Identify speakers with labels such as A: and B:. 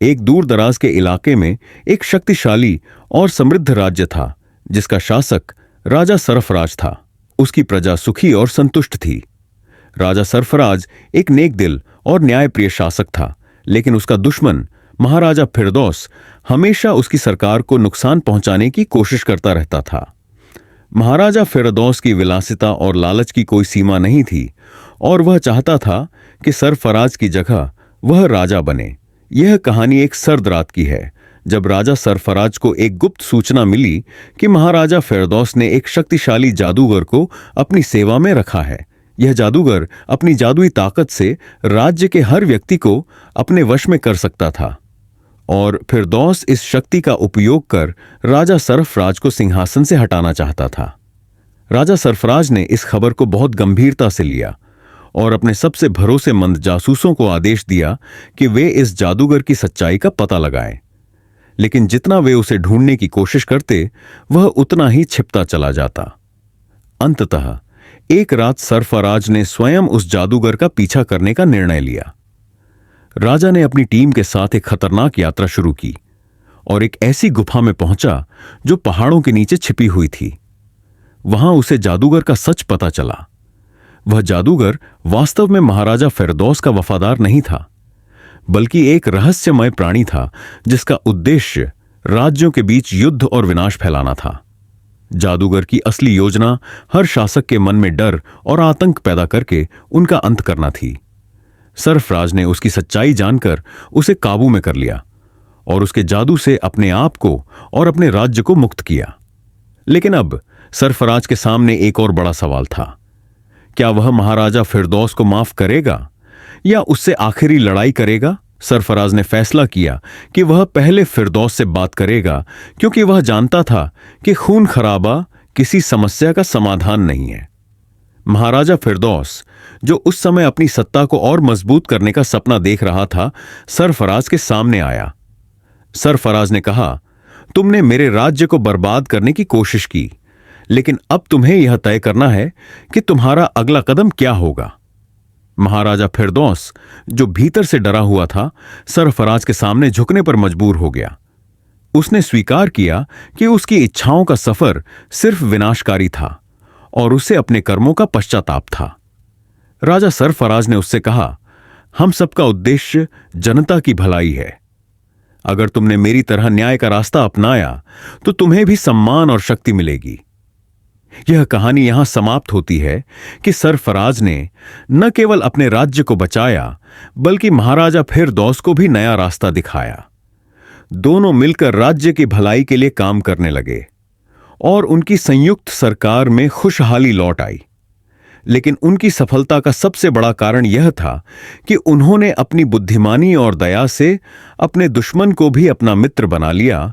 A: एक दूर दराज के इलाके में एक शक्तिशाली और समृद्ध राज्य था जिसका शासक राजा सरफराज था। उसकी प्रजा सुखी और संतुष्ट थी। राजा सरफराज एक नेक दिल और न्यायप्रिय शासक था, लेकिन उसका दुश्मन महाराजा फिरदौस हमेशा उसकी सरकार को नुकसान पहुंचाने की कोशिश करता रहता था। महाराजा फिरदौस की विलासिता और लालच की कोई सीमा नहीं थी और वह चाहता था कि सरफराज की जगह वह राजा बने। यह कहानी एक सर्द रात की है, जब राजा सरफराज को एक गुप्त सूचना मिली कि महाराजा फिरदौस ने एक शक्तिशाली जादूगर को अपनी सेवा में रखा है। यह जादूगर अपनी जादुई ताकत से राज्य के हर व्यक्ति को अपने वश में कर सकता था और फिरदौस इस शक्ति का उपयोग कर राजा सरफराज को सिंहासन से हटाना चाहता था। राजा सरफराज ने इस खबर को बहुत गंभीरता से लिया और अपने सबसे भरोसेमंद जासूसों को आदेश दिया कि वे इस जादूगर की सच्चाई का पता लगाएं। लेकिन जितना वे उसे ढूंढने की कोशिश करते, वह उतना ही छिपता चला जाता। अंततः एक रात सरफराज ने स्वयं उस जादूगर का पीछा करने का निर्णय लिया। राजा ने अपनी टीम के साथ एक खतरनाक यात्रा शुरू की और एक ऐसी गुफा में पहुंचा जो पहाड़ों के नीचे छिपी हुई थी। वहां उसे जादूगर का सच पता चला। वह जादूगर वास्तव में महाराजा फिरदौस का वफादार नहीं था, बल्कि एक रहस्यमय प्राणी था जिसका उद्देश्य राज्यों के बीच युद्ध और विनाश फैलाना था। जादूगर की असली योजना हर शासक के मन में डर और आतंक पैदा करके उनका अंत करना थी। सरफराज ने उसकी सच्चाई जानकर उसे काबू में कर लिया और उसके जादू से अपने आप को और अपने राज्य को मुक्त किया। लेकिन अब सरफराज के सामने एक और बड़ा सवाल था। क्या वह महाराजा फिरदौस को माफ करेगा या उससे आखिरी लड़ाई करेगा? सरफराज ने फैसला किया कि वह पहले फिरदौस से बात करेगा, क्योंकि वह जानता था कि खून खराबा किसी समस्या का समाधान नहीं है। महाराजा फिरदौस, जो उस समय अपनी सत्ता को और मजबूत करने का सपना देख रहा था, सरफराज के सामने आया। सरफराज ने कहा, तुमने मेरे राज्य को बर्बाद करने की कोशिश की, लेकिन अब तुम्हें यह तय करना है कि तुम्हारा अगला कदम क्या होगा। महाराजा फिरदौस, जो भीतर से डरा हुआ था, सरफराज के सामने झुकने पर मजबूर हो गया। उसने स्वीकार किया कि उसकी इच्छाओं का सफर सिर्फ विनाशकारी था और उसे अपने कर्मों का पश्चाताप था। राजा सरफराज ने उससे कहा, हम सबका उद्देश्य जनता की भलाई है। अगर तुमने मेरी तरह न्याय का रास्ता अपनाया तो तुम्हें भी सम्मान और शक्ति मिलेगी। यह कहानी यहां समाप्त होती है कि सरफराज ने न केवल अपने राज्य को बचाया, बल्कि महाराजा फिरदौस को भी नया रास्ता दिखाया। दोनों मिलकर राज्य की भलाई के लिए काम करने लगे और उनकी संयुक्त सरकार में खुशहाली लौट आई। लेकिन उनकी सफलता का सबसे बड़ा कारण यह था कि उन्होंने अपनी बुद्धिमानी और दया से अपने दुश्मन को भी अपना मित्र बना लिया,